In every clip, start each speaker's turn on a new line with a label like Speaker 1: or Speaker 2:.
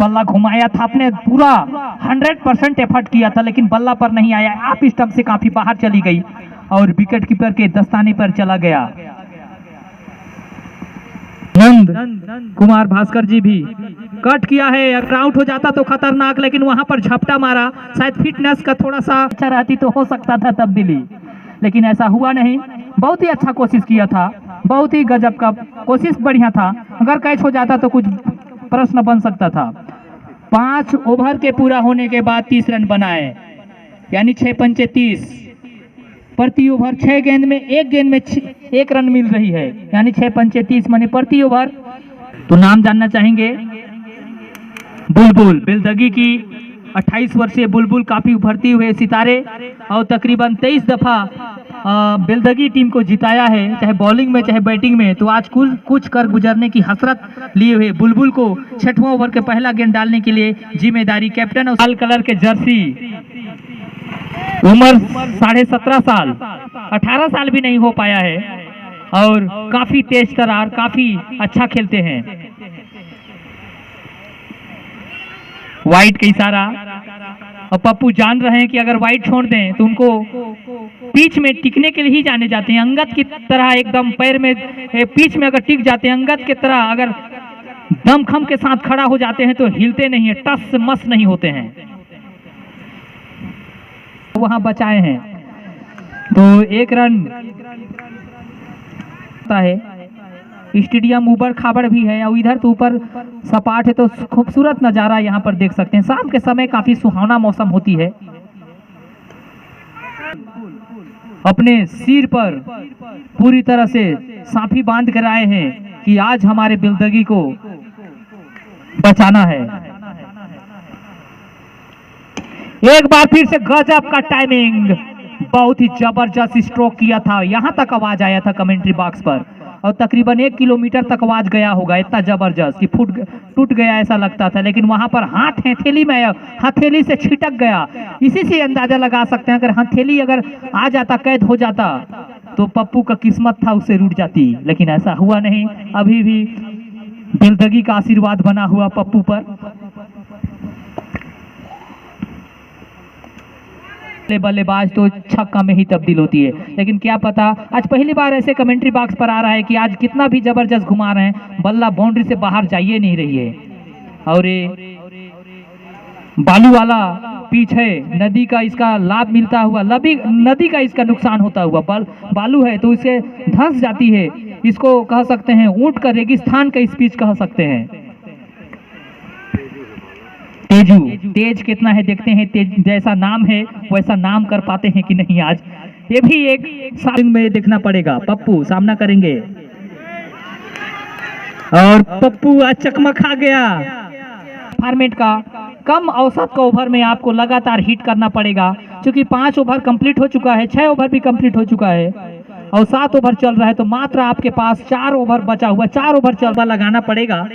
Speaker 1: बल्ला घुमाया था, आपने पूरा 100% एफर्ट किया था, लेकिन बल्ला पर नहीं आया। आप स्टंप से काफी बाहर चली गई और विकेट कीपर के दस्ताने पर चला गया। नंद कुमार भास्कर जी भी कट किया है, अगर आउट हो जाता तो खतरनाक, लेकिन वहां पर झपटा मारा। शायद फिटनेस का थोड़ा सा अच्छा रहती तो हो सकता था तब्दीली, लेकिन ऐसा हुआ नहीं। बहुत ही अच्छा कोशिश किया था, बहुत ही गजब का कोशिश, बढ़िया था। अगर कैच हो जाता तो कुछ प्रश्न बन सकता था। 5 ओवर के पूरा होने के बाद 30 रन बनाए, यानी 6 पंचे 30। प्रति ओवर 6 गेंद में 1 गेंद में 1 रन मिल रही है, यानी 6 पंचे 30 माने प्रति ओवर। तो नाम जानना चाहेंगे? बुलबुल बिलदगी की 28 वर्षीय बुलबुल काफी उभरती हुए सितारे और तकरीबन 23 दफा बिलदगी टीम को जिताया है, चाहे बॉलिंग में चाहे बैटिंग में। तो आज कुछ कर गुजरने की हसरत लिए हुए बुलबुल को 6वां ओवर के पहला गेंद डालने के लिए जिम्मेदारी कैप्टन और लाल कलर के जर्सी, उम्र 17.5 साल, 18 साल भी नहीं हो पाया है और काफी तेज तर्रार, काफी अच्छा खेलते हैं। वाइड का इशारा, और पप्पू जान रहे हैं कि अगर वाइड छोड़ दें तो उनको पिच में टिकने के लिए ही जाने जाते हैं। अंगद की तरह एकदम पैर में पिच में अगर टिक जाते हैं, अंगद की तरह अगर दमखम के साथ खड़ा हो जाते हैं तो हिलते नहीं है, टस मस नहीं होते हैं। वहां बचाए हैं तो 1 रन है। स्टेडियम ऊबड़ खाबड़ भी है और इधर तो ऊपर सपाट है, तो खूबसूरत नजारा यहाँ पर देख सकते हैं। शाम के समय काफी सुहावना मौसम होती है। अपने सिर पर पूरी तरह से साफी बांध कर आए हैं कि आज हमारे बिलदगी को बचाना है। एक बार फिर से गजब का टाइमिंग, बहुत ही जबरदस्त स्ट्रोक किया था। यहां तक आवाज आया था कमेंट्री बॉक्स पर, और तकरीबन 1 किलोमीटर तक आवाज गया होगा, इतना जबरदस्त कि टूट गया ऐसा लगता था। लेकिन वहां पर हाथ हथेली में, हथेली से छिटक गया। इसी से अंदाजा लगा सकते हैं, अगर हथेली अगर आ जाता, कैद हो जाता, तो पप्पू का किस्मत था उससे रूठ जाती, लेकिन ऐसा हुआ नहीं। अभी भी बिलदगी का आशीर्वाद बना हुआ पप्पू पर। बल्लेबाज तो छक्का में ही तब्दील होती है, लेकिन क्या पता आज पहली बार ऐसे कमेंट्री बॉक्स पर आ रहा है कि आज कितना भी जबरदस्त घुमा रहे हैं, बल्ला बाउंड्री से बाहर जाइए नहीं रही है। और ये बालू वाला पिच है, नदी का इसका लाभ मिलता हुआ, नदी का इसका नुकसान होता हुआ। बालू है तो इसे धंस जाती है, इसको कह सकते हैं ऊंट का रेगिस्तान का स्पीच कह सकते हैं। तेजू, तेज कितना है देखते हैं, तेज जैसा नाम है वैसा नाम कर पाते हैं कि नहीं आज, ये भी एक साइड में देखना पड़ेगा। पप्पू सामना करेंगे और पप्पू आज चकमका गया। फॉर्मेट का कम औसत का ओवर में आपको लगातार हिट करना पड़ेगा, क्योंकि 5 ओवर कंप्लीट हो चुका है, 6 ओवर भी कंप्लीट हो चुका है और 7 ओवर चल रहा है। तो मात्र आपके पास 4 ओवर बचा हुआ, 4 ओवर चलवा लगाना पड़ेगा।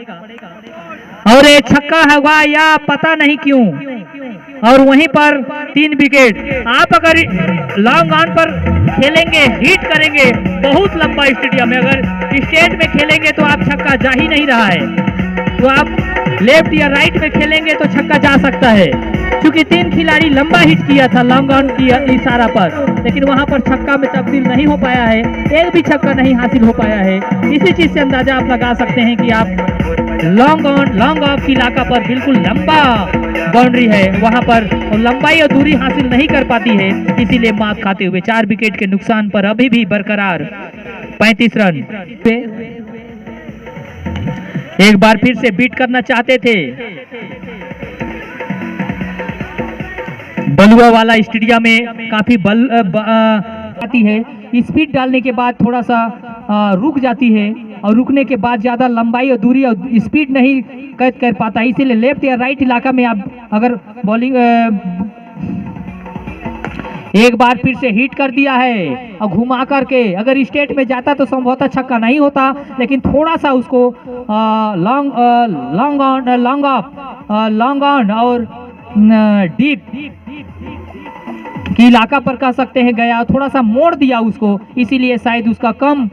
Speaker 1: और एक छक्का होगा या पता नहीं क्यों, और वहीं पर 3 विकेट। आप अगर लॉन्ग ऑन पर खेलेंगे, हिट करेंगे, बहुत लंबा स्टेडियम है, अगर स्टेट में खेलेंगे तो आप छक्का जा ही नहीं रहा है, तो आप लेफ्ट या राइट में खेलेंगे तो छक्का जा सकता है। क्योंकि 3 खिलाड़ी लंबा हिट किया था लॉन्ग ऑन की इशारा पर, लेकिन वहां पर छक्का में तब्दील नहीं हो पाया है, एक भी छक्का नहीं हासिल हो पाया है। इसी चीज से अंदाजा आप लगा सकते हैं कि आप लॉन्ग ऑन लॉन्ग ऑफ की इलाका पर बिल्कुल लंबा बाउंड्री है, वहां पर लंबाई और दूरी हासिल नहीं कर पाती है, इसीलिए मात खाते हुए 4 विकेट के नुकसान पर अभी भी बरकरार 35 रन पे एक बार फिर से बीट करना चाहते थे। बलुआ वाला स्टेडियम में काफी बल आती है, स्पीड डालने के बाद थोड़ा सा रुक जाती है, और रुकने के बाद ज्यादा लंबाई और दूरी और स्पीड नहीं कैद कर पाता, इसीलिए लेफ्ट या राइट इलाका में आप अगर बॉलिंग एक बार फिर से हिट कर दिया है और घुमा करके अगर स्टेट में जाता तो संभवतः छक्का नहीं होता, लेकिन थोड़ा सा उसको लॉन्ग ऑन और डीप की इलाका पर कह सकते हैं गया, थोड़ा सा मोड़ दिया उसको, इसीलिए शायद उसका कम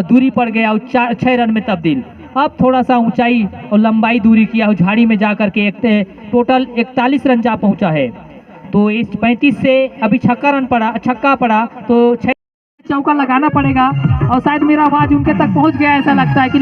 Speaker 1: दूरी पड़ गया और 6 रन में तब्दील। अब थोड़ा सा ऊंचाई और लंबाई दूरी किया, झाड़ी में जाकर के टोटल 41 रन जा पहुंचा है। तो इस 35 से अभी छक्का पड़ा तो 6 चौका लगाना पड़ेगा। और शायद मेरा आवाज उनके तक पहुंच गया, ऐसा लगता है कि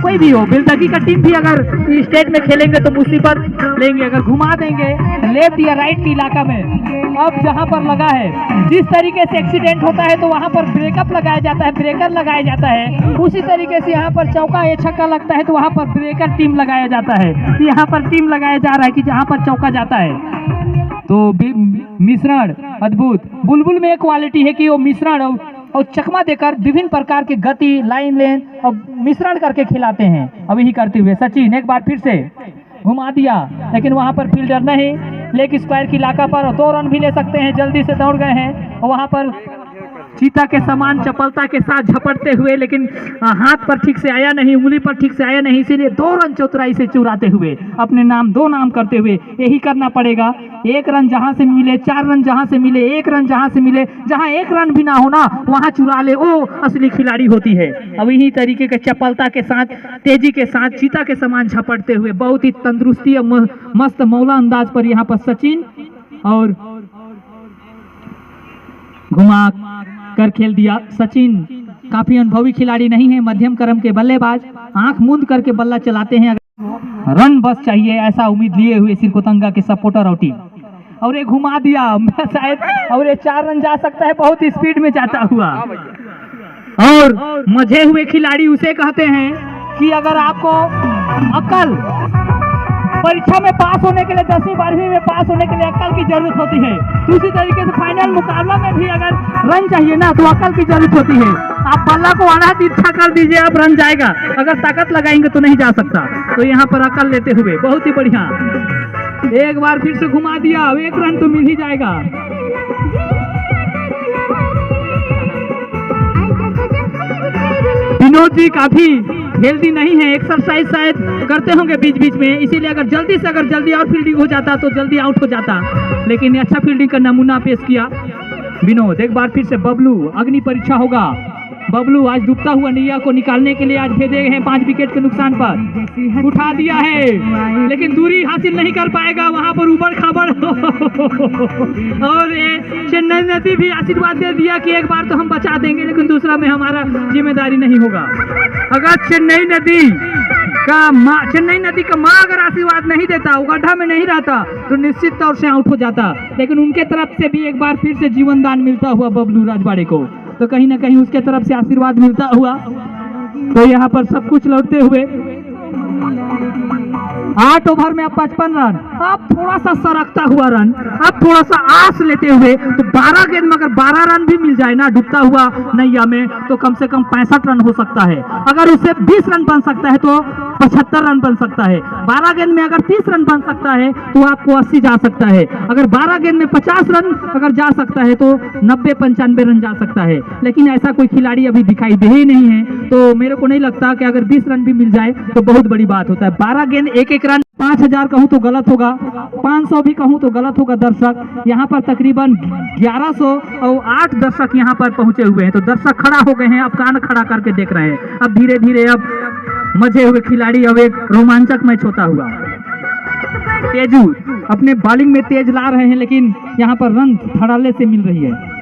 Speaker 1: कोई भी हो, बिलदगी का टीम भी अगर स्टेट में खेलेंगे तो मुसीबत लेंगे, अगर घुमा देंगे लेफ्ट या राइट के इलाका में। अब जहां पर लगा है, जिस तरीके से एक्सीडेंट होता है तो वहां पर ब्रेकअप लगाया जाता है, ब्रेकर लगाया जाता है, उसी तरीके से यहाँ पर चौका या छक्का लगता है तो वहां पर ब्रेकर टीम लगाया जाता है। यहाँ पर टीम लगाया जा रहा है कि जहाँ पर चौका जाता है तो मिश्रण अद्भुत। बुलबुल में एक क्वालिटी है कि वो मिश्रण और चकमा देकर विभिन्न प्रकार के गति, लाइन लेन और मिश्रण करके खिलाते हैं। अब यही करते हुए सचिन एक बार फिर से घुमा दिया, लेकिन वहां पर फील्डर नहीं, लेग स्क्वायर की इलाका पर 2 रन भी ले सकते हैं, जल्दी से दौड़ गए हैं। और वहां पर चीता के समान चपलता के साथ झपटते हुए, लेकिन हाथ पर ठीक से आया नहीं, उंगली पर ठीक से आया नहीं, इसीलिए 2 रन चतुराई से चुराते हुए अपने नाम 2 नाम करते हुए यही करना पड़ेगा। 1 रन जहां से मिले, 4 रन जहां से मिले, 1 रन जहां से मिले, जहां 1 रन भी ना होना वहां चुरा ले, वो असली खिलाड़ी होती है। अब यही तरीके के चपलता के साथ, तेजी के साथ, चीता के समान झपटते हुए बहुत ही तंदुरुस्ती और मस्त मौला अंदाज पर यहाँ पर सचिन और घुमा कर खेल दिया। सचिन काफी अनुभवी खिलाड़ी नहीं है, मध्यम क्रम के बल्लेबाज, आंख मूंद करके बल्ला चलाते हैं। रन बस चाहिए ऐसा उम्मीद लिए हुए सिरकोतंगा के सपोर्टर और टीम, और ये घुमा दिया शायद, और ये 4 रन जा सकता है बहुत स्पीड में जाता हुआ। और मजे हुए खिलाड़ी उसे कहते हैं कि अगर आपको अकल परीक्षा में पास होने के लिए, 10वीं 12वीं में पास होने के लिए अकल की जरूरत होती है, तो उसी तरीके से फाइनल मुकाबला में भी अगर रन चाहिए ना तो अकल की जरूरत होती है। आप बल्ला को आना तिरछा कर दीजिए, अब रन जाएगा, अगर ताकत लगाएंगे तो नहीं जा सकता। तो यहाँ पर अकल लेते हुए बहुत ही बढ़िया, एक बार फिर से घुमा दिया, 1 रन तो मिल ही जाएगा। विनोद जी काफी हेल्दी नहीं है, एक्सरसाइज शायद करते होंगे बीच बीच में, इसीलिए अगर जल्दी और फील्डिंग हो जाता तो जल्दी आउट हो जाता, लेकिन अच्छा फील्डिंग का नमूना पेश किया विनोद। एक बार फिर से बबलू, अग्नि परीक्षा होगा। बबलू आज डूबता हुआ नैया को निकालने के लिए आज भेजे हैं 5 विकेट के नुकसान पर, उठा दिया है लेकिन दूरी हासिल नहीं कर पाएगा, वहां पर ऊबड़ खाबड़ और चेन्नई नदी भी आशीर्वाद दे दिया कि एक बार तो हम बचा देंगे, लेकिन दूसरा में हमारा जिम्मेदारी नहीं होगा। अगर चेन्नई नदी का माँ अगर आशीर्वाद नहीं देता, वो गड्ढा में नहीं रहता तो निश्चित तौर से आउट हो जाता, लेकिन उनके तरफ से भी एक बार फिर से जीवन दान मिलता हुआ बबलू राजवाड़े को, तो कहीं ना कहीं उसके तरफ से आशीर्वाद मिलता हुआ, तो यहाँ पर सब कुछ लौटते हुए 8 ओवर में अब 55 रन, अब थोड़ा सा सरकता हुआ रन, अब थोड़ा सा आस लेते हुए, तो 12 गेंद में अगर 12 रन भी मिल जाए ना डूबता हुआ नैया में, तो कम से कम 65 रन हो सकता है। अगर उससे 20 रन बन सकता है तो 75 रन बन सकता है। 12 गेंद में अगर 30 रन बन सकता है तो आपको 80 जा सकता है। अगर 12 गेंद में 50 रन अगर जा सकता है तो 90-95 रन जा सकता है, लेकिन ऐसा कोई खिलाड़ी अभी दिखाई दे ही नहीं है, तो मेरे को नहीं लगता कि अगर 20 रन भी मिल जाए तो बहुत बड़ी बात होता है। 12 गेंद 1-1 रन, 5000 कहूँ तो गलत होगा, 500 भी कहूँ तो गलत होगा। दर्शक यहाँ पर तकरीबन 1108 दर्शक यहाँ पर पहुंचे हुए हैं, तो दर्शक खड़ा हो गए हैं, अब कान खड़ा करके देख रहे हैं। अब धीरे धीरे अब मजे हुए खिलाड़ी, अब एक रोमांचक मैच होता हुआ। तेजू अपने बॉलिंग में तेज ला रहे हैं, लेकिन यहाँ पर रन धड़ल्ले से मिल रही है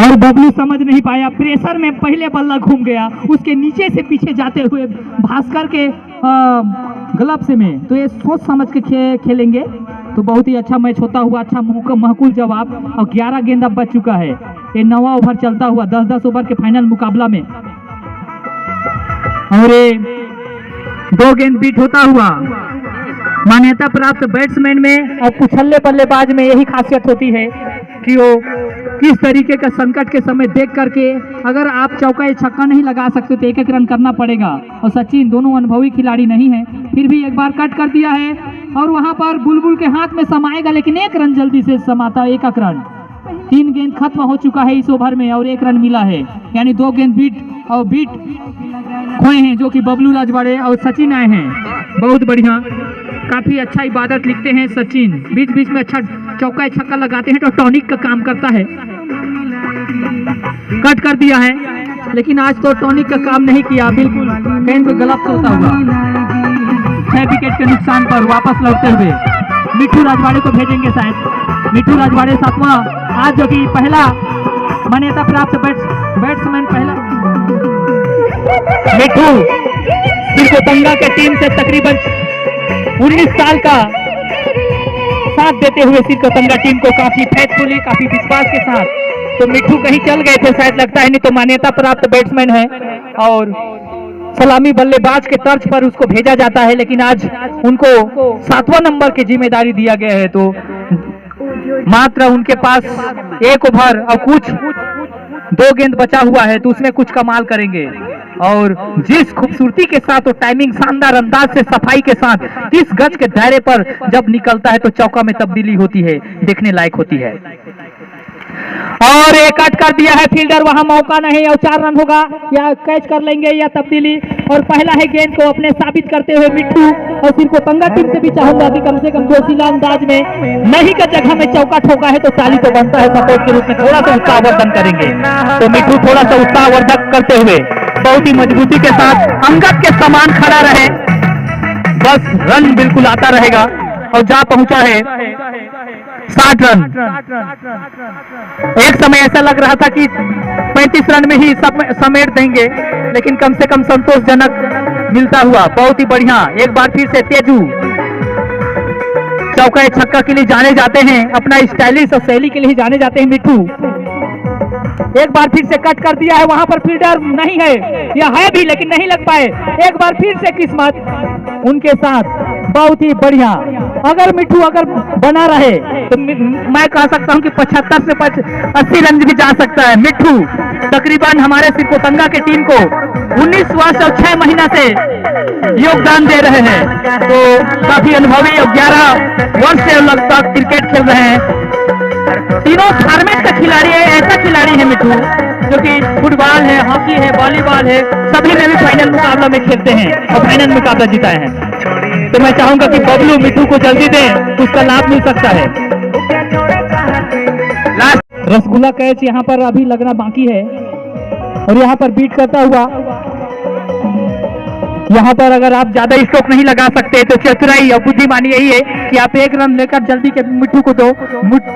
Speaker 1: और बबलू समझ नहीं पाया, प्रेशर में पहले बल्ला घूम गया, उसके नीचे से पीछे जाते हुए भास्कर के ग्लव से में, तो ये सोच समझ के खेलेंगे तो बहुत ही अच्छा मैच होता हुआ। अच्छा महकुल जवाब, और 11 गेंद अब बच चुका है, ये 9वां ओवर चलता हुआ 10-10 ओवर के फाइनल मुकाबला में, और 2 गेंद बीट होता हुआ। मान्यता प्राप्त बैट्समैन में और कुछल्ले बल्लेबाज में यही खासियत होती है कि वो किस तरीके का संकट के समय देख करके, अगर आप चौका या छक्का नहीं लगा सकते तो 1-1 रन करना पड़ेगा। और सचिन दोनों अनुभवी खिलाड़ी नहीं है, फिर भी एक बार कट कर दिया है, और वहां पर बुलबुल के हाथ में समाएगा, लेकिन 1 रन जल्दी से समाता, 1 रन। 3 गेंद खत्म हो चुका है इस ओवर में और 1 रन मिला है, यानी 2 गेंद बीट खोए हैं, जो कि बबलू राजवाड़े और सचिन आए हैं। बहुत बढ़िया, काफी अच्छा इबादत लिखते हैं सचिन, बीच बीच में अच्छा चौका छक्का लगाते हैं, तो टॉनिक का काम करता है। कट कर दिया है, लेकिन आज तो टॉनिक का काम नहीं किया, बिल्कुल गेंद को गलत से होता हुआ 6 विकेट के नुकसान पर वापस लौटते हुए मिठू राजवाड़े को भेजेंगे शायद। मिठू राजवाड़े 7वां आज जो कि पहला मान्यता प्राप्त बैट्समैन पहला मिठू सिरकोतंगा के टीम से तकरीबन 19 साल का साथ देते हुए सिरकोतंगा टीम को काफी फेथफुली, काफी विश्वास के साथ। तो मिठू कहीं चल गए थे शायद, लगता है, नहीं तो मान्यता प्राप्त बैट्समैन है और सलामी बल्लेबाज के तर्ज पर उसको भेजा जाता है, लेकिन आज उनको 7वां नंबर की जिम्मेदारी दिया गया है। तो मात्र उनके पास 1 ओवर और कुछ 2 गेंद बचा हुआ है, तो उसमें कुछ कमाल करेंगे। और जिस खूबसूरती के साथ और टाइमिंग शानदार अंदाज से सफाई के साथ 30 गज के दायरे पर जब निकलता है तो चौका में तब्दीली होती है, देखने लायक होती है। और एक कट कर दिया है फील्डर, वहां मौका नहीं और 4 रन होगा, या कैच कर लेंगे या तब्दीली। और पहला है गेंद को अपने साबित करते हुए मिट्टू। और सिरकोतंगा टीम से भी चाहूंगा कि कम से कम जोशीला अंदाज में नहीं का जगह में चौका ठोका है तो 40 तो बनता है, सपोर्ट के रूप में थोड़ा सा उत्साहवर्धन करेंगे। तो मिट्टू थोड़ा सा उत्साहवर्धक करते हुए बहुत ही मजबूती के साथ अंगद के समान खड़ा रहे, बस रन बिल्कुल आता रहेगा। और जा पहुंचा है 60 रन। एक समय ऐसा लग रहा था कि 35 रन में ही समेट देंगे, लेकिन कम से कम संतोषजनक मिलता हुआ बहुत ही बढ़िया। एक बार फिर से तेजू चौका छक्का के लिए जाने जाते हैं, अपना स्टाइलिश और शैली के लिए जाने जाते हैं मिट्टू। एक बार फिर से कट कर दिया है, वहां पर फील्डर नहीं है, या है भी लेकिन नहीं लग पाए। एक बार फिर से किस्मत उनके साथ, बहुत ही बढ़िया। अगर मिट्टू अगर बना रहे तो मैं कह सकता हूं कि 75 से 80 रन भी जा सकता है। मिट्टू तकरीबन हमारे सिरकोतंगा की टीम को 19 वर्ष और 6 महीना से योगदान दे रहे हैं, तो काफी अनुभवी और 11 वर्ष से लगभग क्रिकेट खेल रहे हैं। तीनों फॉर्मेट का खिलाड़ी है, ऐसा खिलाड़ी है मिट्टू जो कि फुटबॉल है, हॉकी है, वॉलीबॉल है, सभी में भी फाइनल मुकाबला में खेलते हैं और फाइनल मुकाबला जिताए हैं। तो मैं चाहूंगा कि बबलू मिट्टू को जल्दी दें, उसका लाभ मिल सकता है। रसगुल्ला कैच यहाँ पर अभी लगना बाकी है और यहाँ पर बीट करता हुआ, यहाँ पर अगर आप ज्यादा स्ट्रोक नहीं लगा सकते तो चतुराई और बुद्धिमानी यही है कि आप 1 रन लेकर जल्दी के मिट्टू को दो।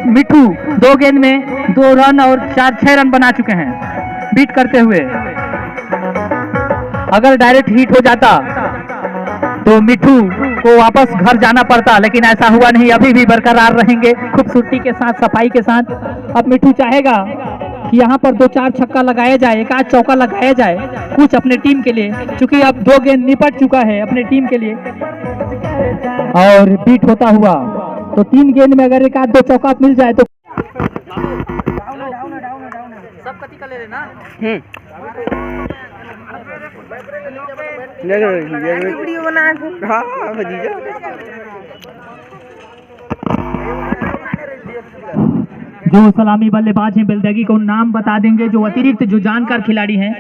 Speaker 1: मिट्टू 2 गेंद में 2 रन और 4-6 रन बना चुके हैं बीट करते हुए। अगर डायरेक्ट हिट हो जाता तो मिट्टू को वापस घर जाना पड़ता, लेकिन ऐसा हुआ नहीं, अभी भी बरकरार रहेंगे खूबसूरती के साथ, सफाई के साथ। अब मिट्टू चाहेगा कि यहाँ पर 2-4 छक्का लगाया जाए, 1 आध चौका लगाया जाए कुछ अपने टीम के लिए, क्योंकि अब 2 गेंद निपट चुका है अपने टीम के लिए। और बीट होता हुआ तो 3 गेंद में अगर 1 आध 2 चौका मिल जाए तो सब कति का ले लेना। वीडियो बना। हाँ भजीजा जो सलामी बल्लेबाज हैं बेलदगी को नाम बता देंगे, जो अतिरिक्त जो जानकार खिलाड़ी हैं।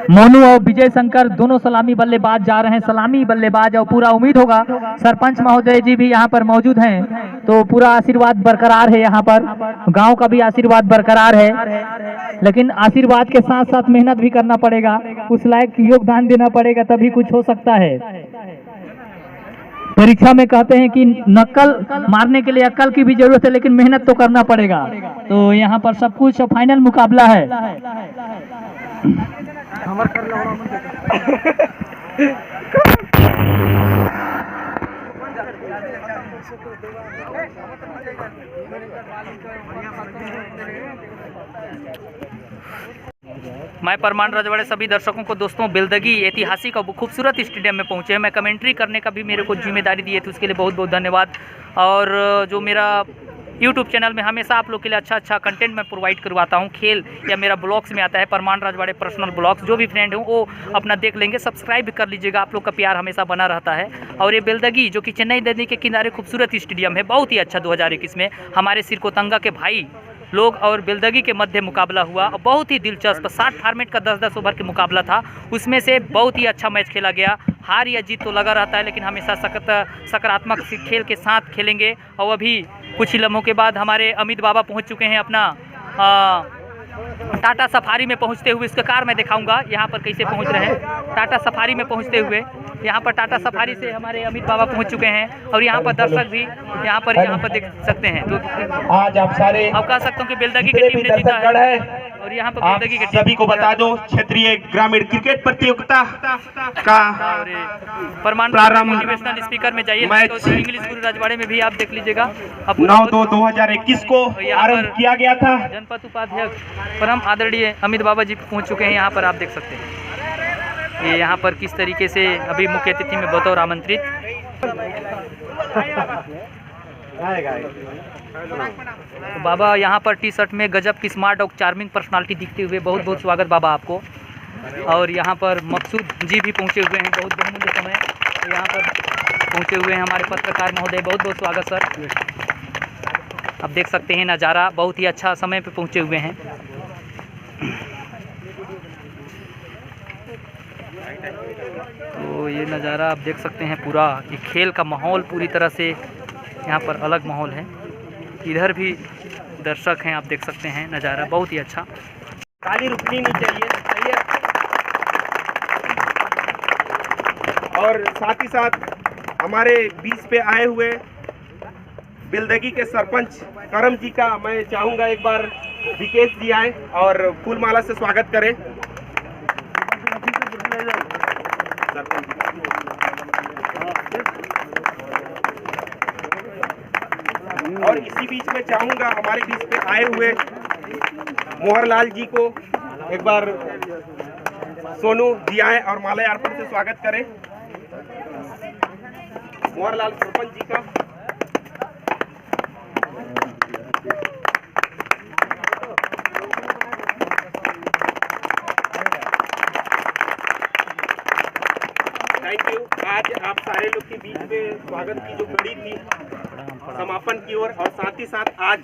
Speaker 1: मोनू और विजय शंकर दोनों सलामी बल्लेबाज जा रहे हैं, सलामी बल्लेबाज। और पूरा उम्मीद होगा सरपंच महोदय जी भी यहाँ पर मौजूद हैं, तो पूरा आशीर्वाद बरकरार है, यहाँ पर गांव का भी आशीर्वाद बरकरार है। लेकिन आशीर्वाद के साथ साथ मेहनत भी करना पड़ेगा, उस लायक योगदान देना पड़ेगा, तभी कुछ हो सकता है। परीक्षा में कहते हैं कि नकल मारने के लिए अक्ल की भी जरूरत है, लेकिन मेहनत तो करना पड़ेगा। तो यहाँ पर सब कुछ फाइनल मुकाबला है। मैं परमान राजवाड़े सभी दर्शकों को, दोस्तों, बेलदगी ऐतिहासिक और खूबसूरत स्टेडियम में पहुंचे हैं। मैं कमेंट्री करने का भी मेरे को जिम्मेदारी दी है, तो उसके लिए बहुत बहुत धन्यवाद। और जो मेरा YouTube चैनल में हमेशा आप लोग के लिए अच्छा कंटेंट मैं प्रोवाइड करवाता हूं, खेल या मेरा ब्लॉग्स में आता है परमान राजवाड़े पर्सनल ब्लॉग्स, जो भी फ्रेंड हो वो अपना देख लेंगे, सब्सक्राइब भी कर लीजिएगा, आप लोग का प्यार हमेशा बना रहता है। और ये बेलदगी जो कि चेन्नई नदी के किनारे खूबसूरत स्टेडियम है, बहुत ही अच्छा 2021 में हमारे सिरकोतंगा के भाई लोग और बेलदगी के मध्य मुकाबला हुआ और बहुत ही दिलचस्प 60 फॉर्मेट का 10-10 ओवर के मुकाबला था। उसमें से बहुत ही अच्छा मैच खेला गया। हार या जीत तो लगा रहता है, लेकिन हमेशा सकारात्मक खेल के साथ खेलेंगे। और अभी कुछ ही लम्हों के बाद हमारे अमित बाबा पहुंच चुके हैं अपना टाटा सफारी में पहुंचते हुए इसका कार मैं दिखाऊंगा यहाँ पर कैसे पहुंच रहे हैं। टाटा सफारी में पहुंचते हुए यहाँ पर टाटा सफारी से हमारे अमित बाबा पहुंच चुके हैं और यहाँ पर दर्शक भी यहाँ पर देख सकते हैं। तो
Speaker 2: आज आप सारे
Speaker 1: अब कह सकता हूँ कि बेलदगी की टीम ने जीता है और यहाँ पर
Speaker 2: आप
Speaker 1: बेलदगी की टीम
Speaker 2: सभी को बता दो क्षेत्रीय ग्रामीण क्रिकेट प्रतियोगिता का प्रारंभ
Speaker 1: मोटिवेशनल स्पीकर में जाइए तो इंग्लिश गुरु राजवाड़े में भी आप देख लीजिएगा।
Speaker 2: 9/2/2021 को आरंभ किया गया था।
Speaker 1: जनपद उपाध्यक्ष परम आदरणीय अमित बाबा जी पहुंच चुके हैं। यहाँ पर आप देख सकते हैं ये यहाँ पर किस तरीके से अभी मुख्य अतिथि में बतौर आमंत्रित। तो बाबा यहाँ पर टी शर्ट में गजब की स्मार्ट और चार्मिंग पर्सनालिटी दिखते हुए बहुत बहुत स्वागत बाबा आपको। और यहाँ पर मकसूद जी भी पहुँचे हुए हैं बहुत बहुमूल्य समय तो यहाँ पर पहुँचे हुए हैं हमारे पत्रकार महोदय, बहुत बहुत स्वागत सर। आप देख सकते हैं नज़ारा, बहुत ही अच्छा समय पे पहुँचे हुए हैं। तो ये नज़ारा आप देख सकते हैं, पूरा ये खेल का माहौल पूरी तरह से यहाँ पर अलग माहौल है। इधर भी दर्शक हैं, आप देख सकते हैं नज़ारा बहुत ही अच्छा।
Speaker 2: ताली रुकनी नहीं चाहिए, सही है। और साथ ही साथ हमारे बीच पे आए हुए बेलदगी के सरपंच करम जी का मैं चाहूँगा एक बार विकेश जी आए और फूल माला से स्वागत करें। और इसी बीच में चाहूँगा हमारे बीच पे आए हुए मोहरलाल जी को एक बार सोनू जी आए और माल्यार्पण से स्वागत करें। मोहरलाल सरपंच जी का थैंक यू। आज आप सारे लोग के बीच में स्वागत की जो कड़ी थी समापन की ओर, और साथ ही साथ आज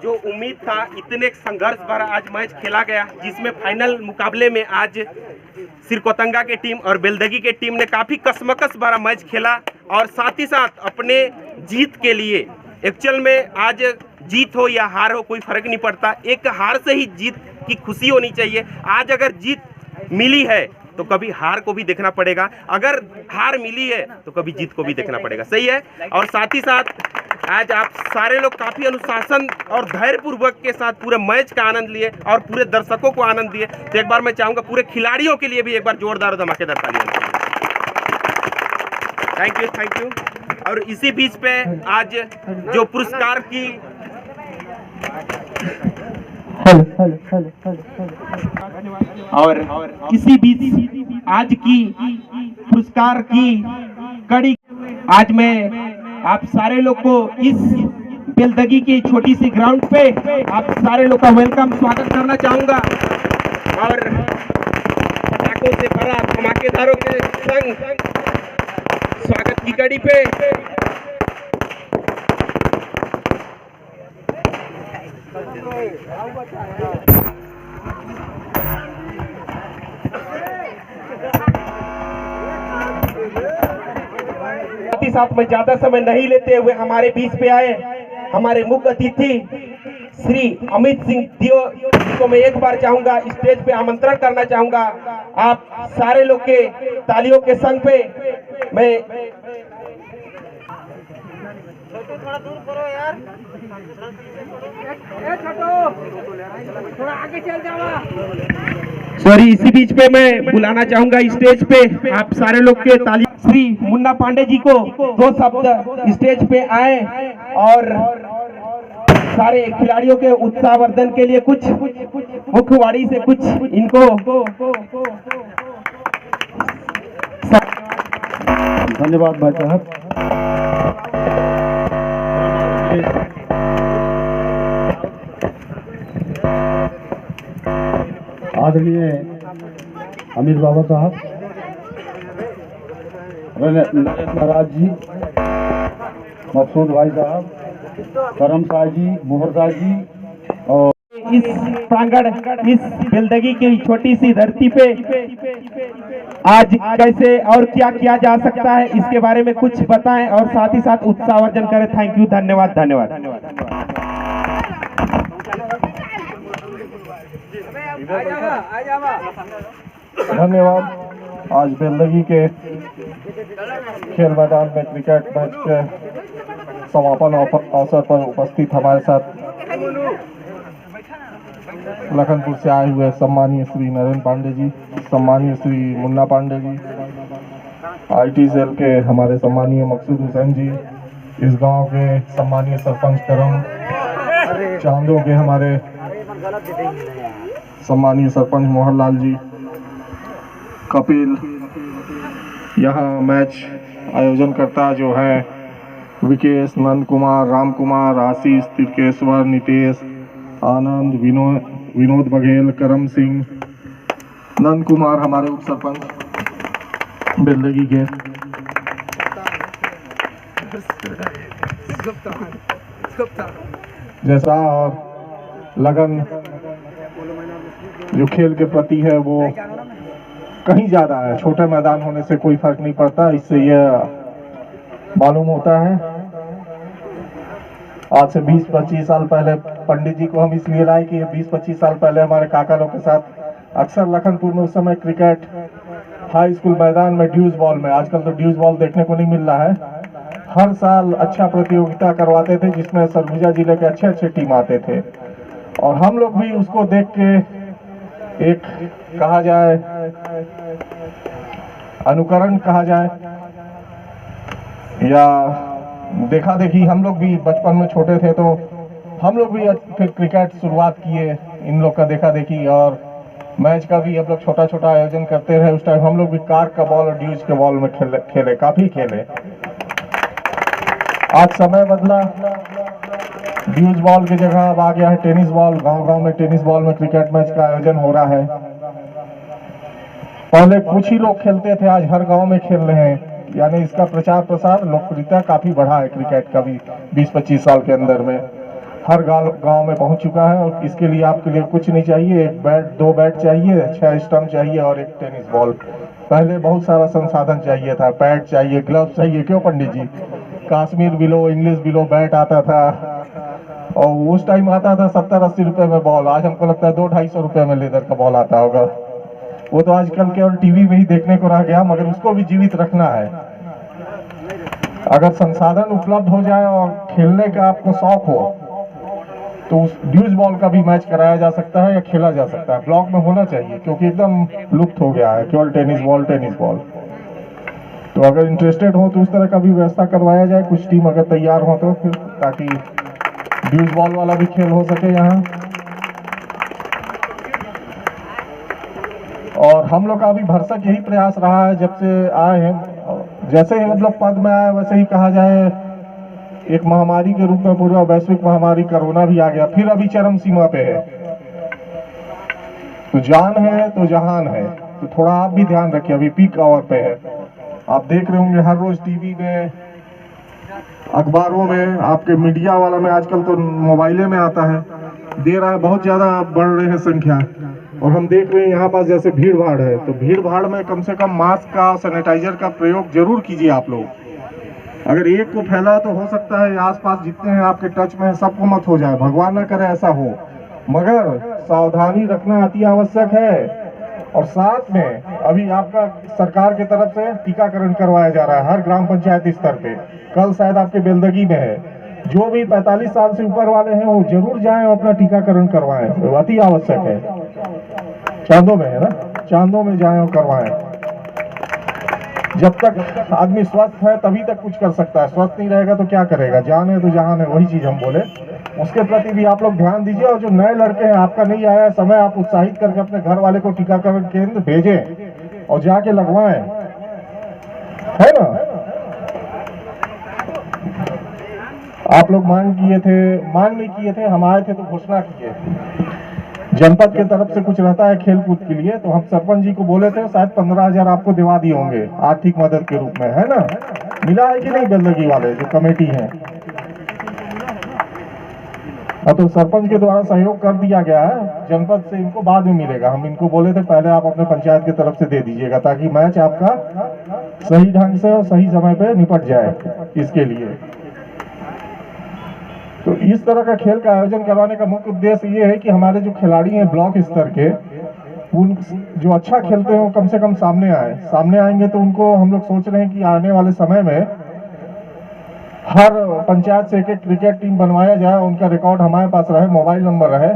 Speaker 2: जो उम्मीद था इतने संघर्ष भरा आज मैच खेला गया जिसमें फाइनल मुकाबले में आज सिरकोतंगा के टीम और बेलदगी के टीम ने काफ़ी कसमकस भरा मैच खेला और साथ ही साथ अपने जीत के लिए एक्चुअल में आज जीत हो या हार हो कोई फर्क नहीं पड़ता, एक हार से ही जीत की खुशी होनी चाहिए। आज अगर जीत मिली है तो कभी हार को भी देखना पड़ेगा, अगर हार मिली है तो कभी जीत को भी देखना पड़ेगा, सही है। और साथ ही साथ आज आप सारे लोग काफ़ी अनुशासन और धैर्यपूर्वक के साथ पूरे मैच का आनंद लिए और पूरे दर्शकों को आनंद दिए। तो एक बार मैं चाहूँगा पूरे खिलाड़ियों के लिए भी एक बार जोरदार और धमाकेदार तालियां। Thank you. और इसी बीच पे आज जो पुरस्कार की और इसी बीच आज की पुरस्कार की कड़ी आज मैं आप सारे लोग को इस बेलदगी की छोटी सी ग्राउंड पे आप सारे लोग का वेलकम स्वागत करना चाहूँगा और पटाखों से भरा धमाकेदारों के संग स्वागत की कड़ी पे साथ में ज्यादा समय नहीं लेते हुए हमारे बीच पे आए हमारे मुख्य अतिथि श्री अमित सिंह दियो को मैं एक बार चाहूंगा स्टेज पे आमंत्रण करना चाहूंगा। आप सारे लोग के तालियों के संग पे मैं थोड़ा दूर करो यार, थोड़ा आगे चल जाओ। सॉरी, इसी बीच पे मैं बुलाना चाहूंगा स्टेज पे आप सारे लोग के ताली श्री मुन्ना पांडे जी को दो शब्द स्टेज पे आए और सारे खिलाड़ियों के उत्साहवर्धन के लिए कुछ मुख्यवाणी से कुछ इनको
Speaker 3: धन्यवाद भाई साहब। आदरणीय अमित बाबा साहब, महाराज जी, मकसूद भाई साहब, करम शाह जी, मोहर शाह जी, और
Speaker 2: इस प्रांगण इस बेलदगी की छोटी सी धरती पे आज कैसे और क्या किया जा सकता है इसके बारे में कुछ बताएं और साथ ही साथ उत्साहवर्धन करें। थैंक यू, धन्यवाद।
Speaker 3: धन्यवाद। आज बेलदगी के खेल मैदान में क्रिकेट मैच के समापन अवसर पर उपस्थित हमारे साथ लखनपुर से आए हुए सम्मानीय श्री नरेंद्र पांडे जी, सम्मानीय श्री मुन्ना पांडे जी, IT सेल के हमारे सम्मानीय मकसूद हुसैन जी, इस गांव के सम्मानीय सरपंच करम, चांदों के हमारे सम्मानीय सरपंच मोहनलाल जी, कपिल, यहाँ मैच आयोजन करता जो है विकेश, नंद कुमार, राम कुमार, आशीष, तिरकेश्वर, नितेश, आनंद, विनोद बघेल, करम सिंह, नंद कुमार हमारे उप सरपंच बेलदगी के, जैसा और लगन जो खेल के प्रति है वो कहीं ज्यादा है। छोटे मैदान होने से कोई फर्क नहीं पड़ता, इससे यह मालूम होता है। आज से 20-25 साल पहले पंडित जी को हम इसलिए लाए कि 20-25 साल पहले हमारे काका लोग के साथ अक्सर लखनपुर में उस समय क्रिकेट हाई स्कूल मैदान में ड्यूज बॉल में, आजकल तो ड्यूज बॉल देखने को नहीं मिल रहा है, हर साल अच्छा प्रतियोगिता करवाते थे जिसमें सरगुजा जिले के अच्छे टीम आते थे और हम लोग भी उसको देख के एक कहा जाए अनुकरण कहा जाए या देखा देखी, हम लोग भी बचपन में छोटे थे तो हम लोग भी फिर क्रिकेट शुरुआत किए इन लोग का देखा देखी और मैच का भी हम लोग छोटा छोटा आयोजन करते रहे। उस टाइम हम लोग भी कार का बॉल और ड्यूज के बॉल में खेले काफी खेले। आज समय बदला, ड्यूज बॉल की जगह अब आ गया है टेनिस बॉल। गांव-गांव में टेनिस बॉल में क्रिकेट मैच का आयोजन हो रहा है। पहले कुछ ही लोग खेलते थे, आज हर गांव में खेल रहे हैं, यानी इसका प्रचार प्रसार लोकप्रियता काफी बढ़ा है क्रिकेट का भी 20-25 साल के अंदर में हर गांव में पहुंच चुका है। और इसके लिए आपके लिए कुछ नहीं चाहिए, एक बैट, 2 बैट चाहिए, 6 स्टंप चाहिए और एक टेनिस बॉल। पहले बहुत सारा संसाधन चाहिए था, पैड चाहिए, ग्लव्स चाहिए, क्यों Pandit ji? Kashmir willow, English willow bat आता था और उस टाइम आता था 70-80 रुपए में बॉल। आज हमको लगता है 200-250 रुपए में लेदर का बॉल आता होगा। वो तो आजकल केवल टीवी में ही देखने को रह गया, मगर उसको भी जीवित रखना है। अगर संसाधन उपलब्ध हो जाए और खेलने का आपको शौक हो तो उस ड्यूज बॉल का भी मैच कराया जा सकता है या खेला जा सकता है। ब्लॉक में होना चाहिए क्योंकि एकदम लुप्त हो गया है केवल टेनिस बॉल। तो अगर इंटरेस्टेड हो तो उस तरह का भी व्यवस्था करवाया जाए, कुछ टीम अगर तैयार हो तो फिर, ताकि ड्यूज बॉल वाला भी खेल हो सके यहाँ। और हम लोग का भी भरसक यही प्रयास रहा है जब से आए हैं। जैसे ही हम लोग पद में आए वैसे ही कहा जाए एक महामारी के रूप में पूरा वैश्विक महामारी कोरोना भी आ गया, फिर अभी चरम सीमा पे है। तो जान है तो जहान है, तो थोड़ा आप भी ध्यान रखिए, अभी पीक आवर पे है। आप देख रहे होंगे हर रोज टीवी में, अखबारों में, आपके मीडिया वाला में, आजकल तो मोबाइले में आता है, दे रहा है, बहुत ज्यादा बढ़ रही है संख्या। और हम देख रहे हैं यहाँ पास जैसे भीड़ भाड़ है, तो भीड़ भाड़ में कम से कम मास्क का, सैनिटाइजर का प्रयोग जरूर कीजिए आप लोग। अगर एक को फैला तो हो सकता है आसपास जितने हैं आपके टच में सबको मत हो जाए, भगवान ना करे ऐसा हो, मगर सावधानी रखना अति आवश्यक है। और साथ में अभी आपका सरकार की तरफ से टीकाकरण करवाया जा रहा है हर ग्राम पंचायत स्तर पे। कल शायद आपके बेलदगी में है, जो भी 45 साल से ऊपर वाले हैं वो जरूर जाएं और अपना टीकाकरण करवाएं, तो अति आवश्यक है। चांदों में है ना, चांदों में जाएं और करवाएं। जब तक आदमी स्वस्थ है तभी तक कुछ कर सकता है, स्वस्थ नहीं रहेगा तो क्या करेगा? जान है तो जहान है, वही चीज हम बोले। उसके प्रति भी आप लोग ध्यान दीजिए। और जो नए लड़के हैं, आपका नहीं आया समय, आप उत्साहित करके अपने घर वाले को टीकाकरण केंद्र भेजें और जाके लगवाएं, है ना? आप लोग मांग नहीं किए थे, हम आए थे तो घोषणा किए। जनपद के तरफ से कुछ रहता है खेल कूद के लिए, तो हम सरपंच जी को बोले थे शायद 15,000 आपको दिवा दिए होंगे आर्थिक मदद के रूप में, है ना? मिला है कि नहीं बेलदगी वाले जो कमेटी है? तो सरपंच के द्वारा सहयोग कर दिया गया है, जनपद से इनको बाद में मिलेगा। हम इनको बोले थे पहले आप अपने पंचायत की तरफ से दे दीजिएगा ताकि मैच आपका सही ढंग से और सही समय पे निपट जाए। इसके लिए तो इस तरह का खेल का आयोजन करवाने का मुख्य उद्देश्य ये है कि हमारे जो खिलाड़ी हैं ब्लॉक स्तर के, उन जो अच्छा खेलते हैं वो कम से कम सामने आए। सामने आएंगे तो उनको हम लोग सोच रहे हैं कि आने वाले समय में हर पंचायत से एक क्रिकेट टीम बनवाया जाए, उनका रिकॉर्ड हमारे पास रहे, मोबाइल नंबर रहे।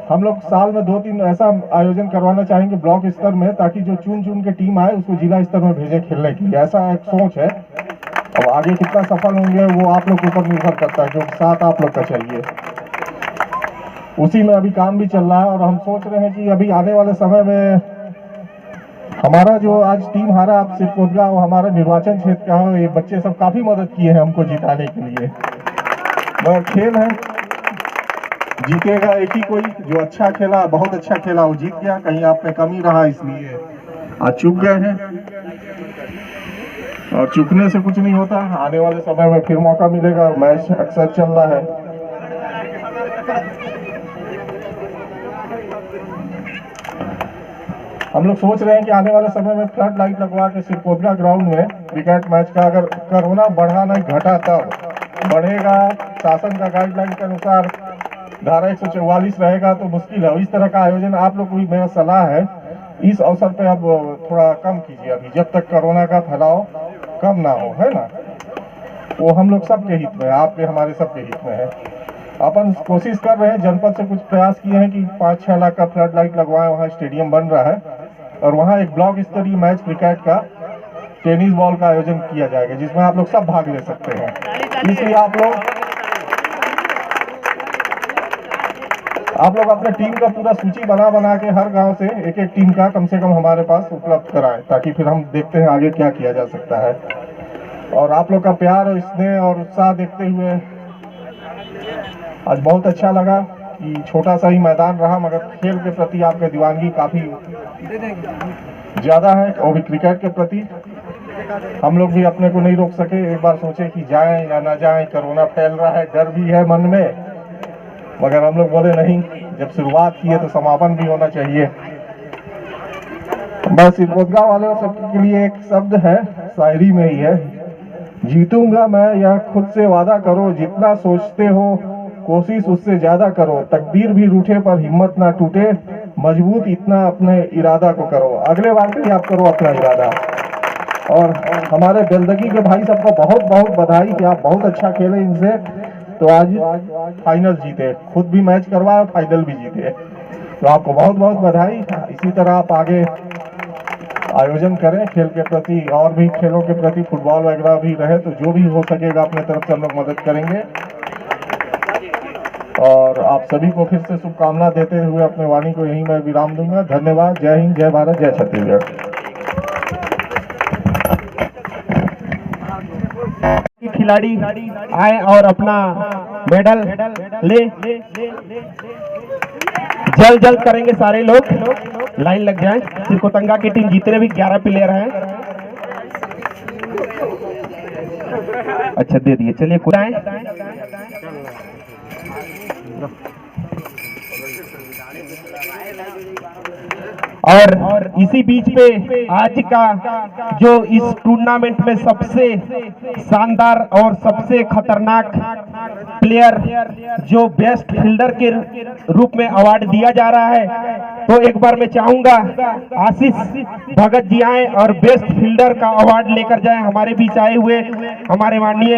Speaker 3: हम लोग साल में 2-3 ऐसा आयोजन करवाना चाहेंगे ब्लॉक स्तर में, ताकि जो चुन के टीम आए उसको जिला स्तर में भेजें खेलने के लिए। ऐसा एक सोच है। अब आगे कितना सफल होंगे वो आप लोग के ऊपर निर्भर करता है, क्योंकि साथ आप लोग का चाहिए। उसी में अभी काम भी चल रहा है और हम सोच रहे हैं कि अभी आने वाले समय में हमारा जो आज टीम हारा आप सिरकोटगा, वो हमारा निर्वाचन क्षेत्र का है। ये बच्चे सब काफी मदद किए हैं हमको जिताने के लिए। मगर खेल है, जीतेगा एक ही कोई। जो अच्छा खेला, बहुत अच्छा खेला, वो जीत गया। कहीं आप में कमी रहा इसलिए आज चूक गए हैं, और चूकने से कुछ नहीं होता। आने वाले समय में फिर मौका मिलेगा। मैच अक्सर चल रहा है। हम लोग सोच रहे हैं कि आने वाले समय में फ्लड लाइट लगवा के सिरकोटगा ग्राउंड में क्रिकेट मैच का, अगर कोरोना बढ़ा नहीं घटा तब बढ़ेगा, शासन का गाइडलाइन के अनुसार धारा 144 रहेगा तो मुश्किल है। इस तरह का आयोजन आप लोग को भी मेरा सलाह है, इस अवसर पे आप थोड़ा कम कीजिए अभी, जब तक कोरोना का फैलाव कम ना हो, है ना। वो हम लोग सबके हित में है, आपके हमारे सबके हित में है। अपन कोशिश कर रहे हैं, जनपद से कुछ प्रयास किए हैं कि 5-6 लाख का फ्लड लाइट लगवाएं। वहाँ स्टेडियम बन रहा है और वहाँ एक ब्लॉक स्तरीय मैच क्रिकेट का, टेनिस बॉल का आयोजन किया जाएगा, जिसमें आप लोग सब भाग ले सकते हैं। इसलिए आप लोग अपने टीम का पूरा सूची बना के हर गांव से एक टीम का कम से कम हमारे पास उपलब्ध कराएं, ताकि फिर हम देखते हैं आगे क्या किया जा सकता है। और आप लोग का प्यार और स्नेह और उत्साह देखते हुए आज बहुत अच्छा लगा कि छोटा सा ही मैदान रहा, मगर खेल के प्रति आपकी दीवानगी काफी ज्यादा है, और भी क्रिकेट के प्रति। हम लोग भी अपने को नहीं रोक सके। एक बार सोचे कि जाएं या ना जाएं, कोरोना फैल रहा है, डर भी है मन में, मगर हम लोग बोले नहीं, जब शुरुआत की है तो समापन भी होना चाहिए। बस सिरकोटगा वाले सबके लिए एक शब्द है, शायरी में ही है, जीतूंगा मैं यह खुद से वादा करो, जितना सोचते हो कोशिश उससे ज्यादा करो, तकदीर भी रूठे पर हिम्मत ना टूटे, मजबूत इतना अपने इरादा को करो। अगले बार के लिए आप करो अपना इरादा। और हमारे बेलदगी के भाई सबको बहुत बहुत बधाई कि आप बहुत अच्छा खेले इनसे, तो आज फाइनल जीते, खुद भी मैच करवाए, फाइनल भी जीते, तो आपको बहुत बहुत बधाई। इसी तरह आप आगे आयोजन करें खेल के प्रति, और भी खेलों के प्रति, फुटबॉल वगैरह भी रहे, तो जो भी हो सकेगा अपने तरफ से हम लोग मदद करेंगे। और आप सभी को फिर से शुभकामना देते हुए अपने वाणी को यहीं मैं विराम दूंगा। धन्यवाद। जय हिंद, जय भारत, जय छत्तीसगढ़।
Speaker 2: खिलाड़ी आए और अपना मेडल ले, जल्द करेंगे सारे लोग, लाइन लग जाए। सिरकोटगा की टीम जितने भी 11 प्लेयर हैं, अच्छा दे दिए, चलिए कुछ और इसी बीच पे आज का जो इस टूर्नामेंट में सबसे शानदार और सबसे खतरनाक प्लेयर जो बेस्ट फील्डर के रूप में अवार्ड दिया जा रहा है, तो एक बार मैं चाहूंगा आशीष भगत जी आए और बेस्ट फील्डर का अवार्ड लेकर जाएं। हमारे बीच आए हुए हमारे माननीय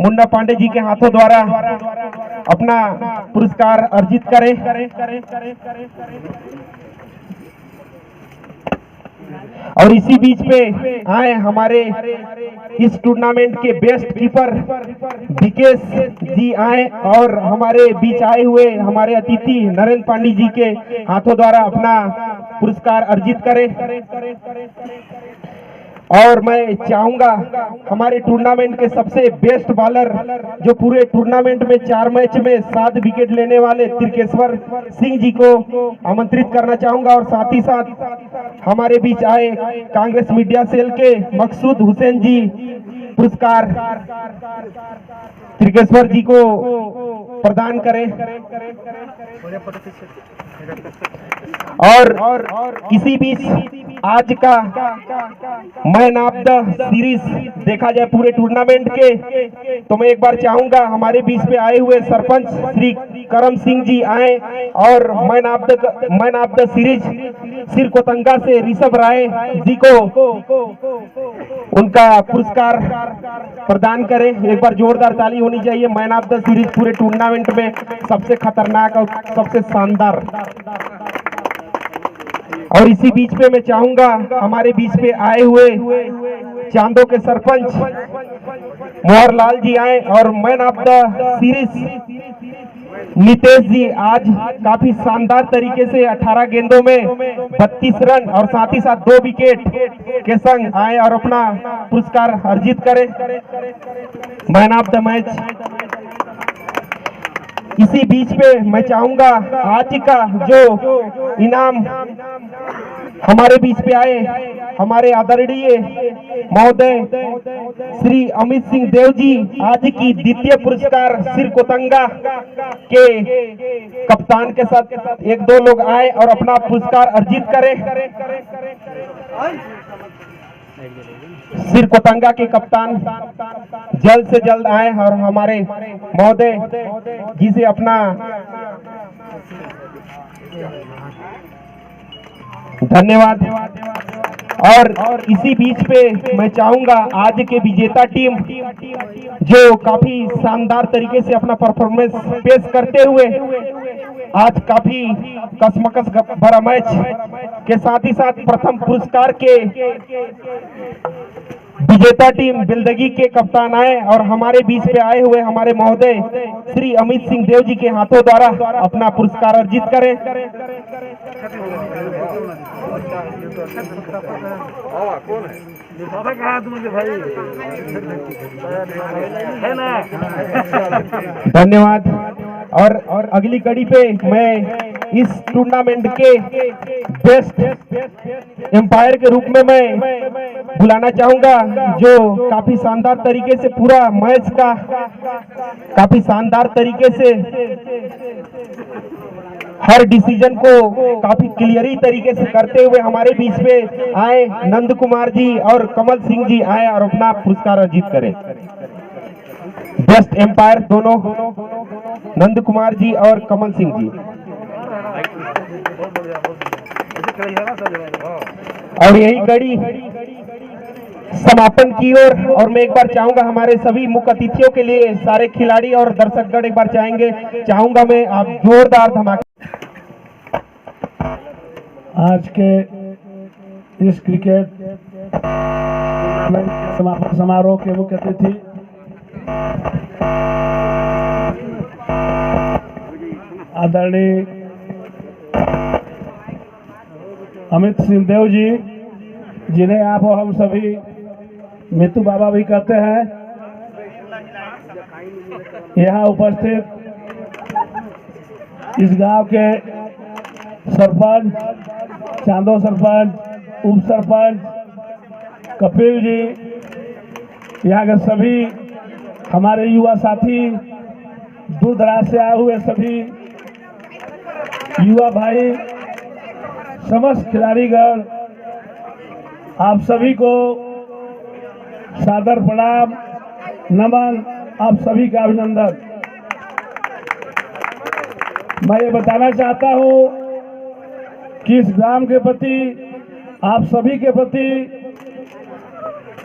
Speaker 2: मुन्ना पांडे जी के हाथों द्वारा अपना पुरस्कार अर्जित करें। और इसी बीच पे आए हमारे इस टूर्नामेंट के बेस्ट कीपर विकेश जी आए और हमारे बीच आए हुए हमारे अतिथि नरेंद्र पांडे जी के हाथों द्वारा अपना पुरस्कार अर्जित करें। और मैं चाहूंगा हमारे टूर्नामेंट के सबसे बेस्ट बॉलर जो पूरे टूर्नामेंट में 4 मैच में 7 विकेट लेने वाले त्रिकेश्वर सिंह जी को आमंत्रित करना चाहूंगा। और साथ ही साथ हमारे बीच आए कांग्रेस मीडिया सेल के मकसूद हुसैन जी पुरस्कार त्रिकेश्वर जी को प्रदान करें। और इसी बीच आज का मैन ऑफ द सीरीज देखा जाए पूरे टूर्नामेंट के, तो मैं एक बार चाहूंगा हमारे बीच पे आए हुए सरपंच श्री करम सिंह जी आए और मैन ऑफ द सीरीज सिरकोतंगा से ऋषभ राय जी को उनका पुरस्कार प्रदान करें। एक बार जोरदार ताली होनी चाहिए। मैन ऑफ द सीरीज पूरे टूर्नामेंट में सबसे खतरनाक और सबसे शानदार। और इसी बीच पे मैं चाहूंगा हमारे बीच पे आए हुए चांदो के सरपंच मोहर लाल जी आए और man of the series Nitesh ji आज काफी शानदार तरीके से 18 गेंदों में 32 रन और साथ ही साथ 2 विकेट के संग आए और अपना पुरस्कार अर्जित करें मैन ऑफ द मैच। इसी बीच पे मैं चाहूंगा आज का जो इनाम हमारे बीच पे आए हमारे आदरणीय महोदय श्री अमित सिंह देव जी आज की द्वितीय पुरस्कार सिरकोतंगा के कप्तान के साथ 1-2 लोग आए और अपना पुरस्कार अर्जित करें। सिरकोतंगा के कप्तान जल्द से जल्द आए और हमारे महोदय जी से अपना धन्यवाद। और इसी बीच पे मैं चाहूंगा आज के विजेता टीम जो काफी शानदार तरीके से अपना परफॉर्मेंस पेश करते हुए आज काफी कसमकस भरा मैच के साथ ही साथ प्रथम पुरस्कार के विजेता टीम बिल्दगी के कप्तान आए और हमारे बीच पे आए हुए हमारे महोदय श्री अमित सिंह देव जी के हाथों द्वारा अपना पुरस्कार अर्जित करें। धन्यवाद। और अगली कड़ी पे मैं इस टूर्नामेंट के बेस्ट एम्पायर के रूप में मैं बुलाना चाहूंगा जो काफी शानदार तरीके से पूरा मैच का काफी शानदार तरीके से हर डिसीजन को काफी क्लियरी तरीके से करते हुए हमारे बीच में आए नंद कुमार जी और कमल सिंह जी आए और अपना पुरस्कार अर्जित करें। बेस्ट एम्पायर दोनों नंद कुमार जी और कमल सिंह जी। और यही कड़ी समापन की ओर और मैं एक बार चाहूंगा हमारे सभी मुख्य अतिथियों के लिए सारे खिलाड़ी और दर्शकगण एक बार चाहूंगा मैं आप जोरदार धमाके।
Speaker 4: आज के इस क्रिकेट टूर्नामेंट के समापन समारोह के मुख्य अतिथि आदरणीय अमित सिंह देव जी, जिन्हें आप और हम सभी मित्तू बाबा भी कहते हैं, यहाँ उपस्थित इस गांव के सरपंच, चांदो सरपंच, उप सरपंच कपिल जी, यहाँ के सभी हमारे युवा साथी, दूर दराज से आए हुए सभी युवा भाई, समस्त खिलाड़ीगण, आप सभी को सादर प्रणाम, नमन, आप सभी का अभिनंदन। मैं ये बताना चाहता हूँ कि इस ग्राम के प्रति, आप सभी के प्रति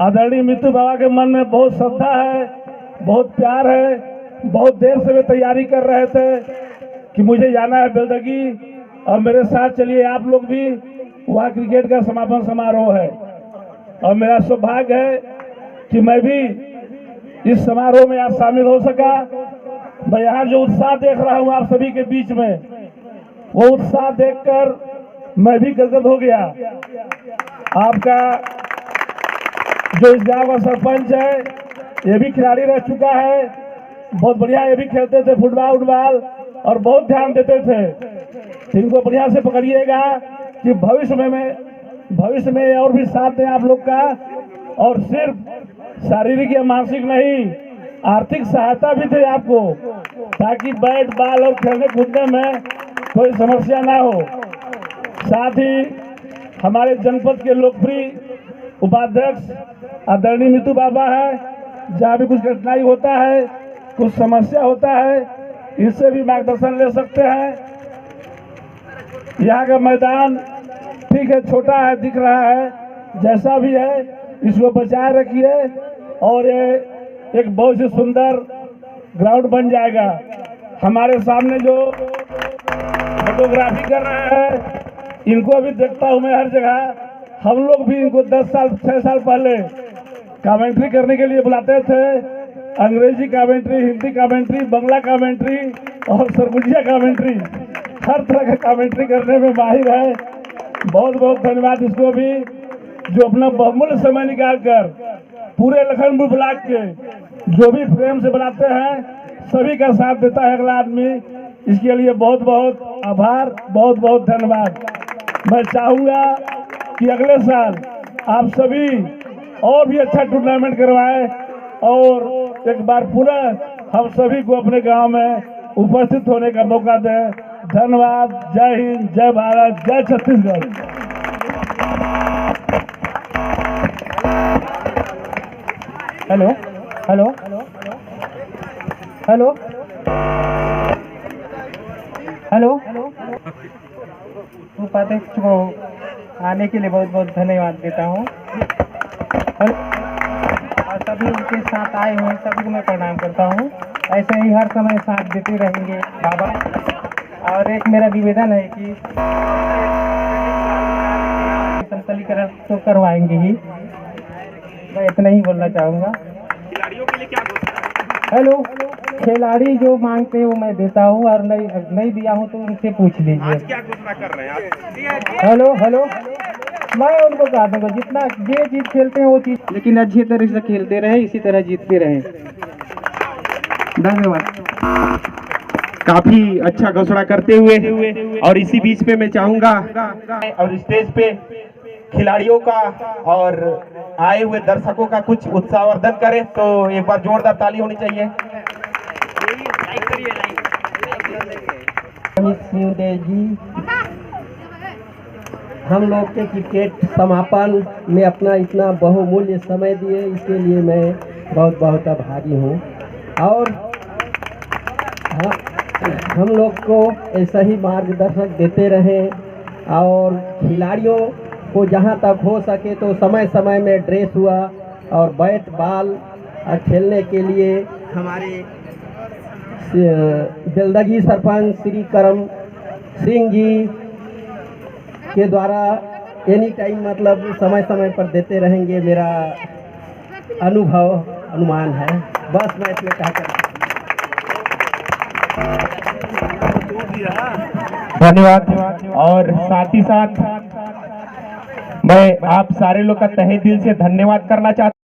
Speaker 4: आदरणीय मित्तू बाबा के मन में बहुत श्रद्धा है, बहुत प्यार है। बहुत देर से वे तैयारी कर रहे थे कि मुझे जाना है बेलदगी और मेरे साथ चलिए आप लोग भी, वहाँ क्रिकेट का समापन समारोह है और मेरा सौभाग्य है कि मैं भी इस समारोह में आज शामिल हो सका। मैं यहाँ जो उत्साह देख रहा हूँ आप सभी के बीच में, वो उत्साह देखकर मैं भी गदगद हो गया। आपका जो इस गांव का सरपंच है, ये भी खिलाड़ी रह चुका है, बहुत बढ़िया ये भी खेलते थे फुटबॉल और बहुत ध्यान देते थे। इनको बढ़िया से पकड़िएगा कि भविष्य में और भी साथ दें आप लोग का, और सिर्फ शारीरिक या मानसिक नहीं, आर्थिक सहायता भी दे आपको, ताकि बैट बॉल और खेलने कूदने में कोई समस्या ना हो। साथ ही हमारे जनपद के लोकप्रिय उपाध्यक्ष आदरणीय मितू बाबा है, जहाँ भी कुछ कठिनाई होता है, कुछ समस्या होता है, इससे भी मार्गदर्शन ले सकते हैं। यहाँ का मैदान ठीक है, छोटा है, दिख रहा है, जैसा भी है इसको बचाए रखिए और ये एक बहुत ही सुंदर ग्राउंड बन जाएगा। हमारे सामने जो फोटोग्राफी कर रहे हैं, इनको भी देखता हूँ मैं हर जगह। हम लोग भी इनको 6 साल पहले कमेंट्री करने के लिए बुलाते थे। अंग्रेजी कमेंट्री, हिंदी कमेंट्री, बंगला कमेंट्री और सरगुजिया कमेंट्री, हर तरह का कमेंट्री करने में माहिर है। बहुत बहुत धन्यवाद इसको भी, जो अपना बहुमूल्य समय निकाल कर पूरे लखनपुर ब्लॉक के जो भी फ्रेम से बनाते हैं, सभी का साथ देता है अगला आदमी। इसके लिए बहुत बहुत आभार, बहुत बहुत धन्यवाद। मैं चाहूँगा कि अगले साल आप सभी और भी अच्छा टूर्नामेंट करवाएं और एक बार पुनः हम सभी को अपने गांव में उपस्थित होने का मौका दें। धन्यवाद। जय हिंद, जय भारत, जय Chhattisgarh.
Speaker 1: Hello hello hello hello उपाध्यक्ष को आने के लिए बहुत बहुत धन्यवाद देता हूँ और सभी उनके साथ आए हुए सभी को मैं प्रणाम करता हूँ। ऐसे ही हर समय साथ देते रहेंगे बाबा। और एक मेरा निवेदन है कि समतलीकरण तो करवाएंगे ही, मैं इतना ही बोलना चाहूँगा।
Speaker 2: खिलाड़ियों के लिए क्या घोषणा है?
Speaker 1: हेलो, खिलाड़ी जो मांगते हैं वो मैं देता हूँ और नहीं दिया हूँ तो उनसे पूछ लीजिए।
Speaker 2: आज क्या घोषणा कर रहे हैं?
Speaker 1: हेलो हेलो, मैं उनको कहा दूंगा जितना ये चीज खेलते हैं वो चीज, लेकिन अच्छी तरह से खेलते रहे, इसी तरह जीतते रहे। धन्यवाद।
Speaker 2: काफी अच्छा घोषणा करते हुए और इसी बीच में मैं चाहूंगा और स्टेज पे खिलाड़ियों का और आए हुए दर्शकों का कुछ उत्साहवर्धन करें, तो एक बार जोरदार ताली होनी चाहिए।
Speaker 5: जी, हम लोग के क्रिकेट समापन में अपना इतना बहुमूल्य समय दिए, इसके लिए मैं बहुत बहुत आभारी हूँ। और हम लोग को ऐसा ही मार्गदर्शन देते रहें और खिलाड़ियों को जहाँ तक हो सके तो समय समय में ड्रेस हुआ और बैट बॉल खेलने के लिए हमारे बेलदगी सरपंच श्री करम सिंह जी के द्वारा एनी टाइम मतलब समय समय पर देते रहेंगे, मेरा अनुमान है। बस मैं इसमें कहकर
Speaker 2: धन्यवाद। और साथ ही साथ मैं आप सारे लोग का तहे दिल से धन्यवाद करना चाहता हूं।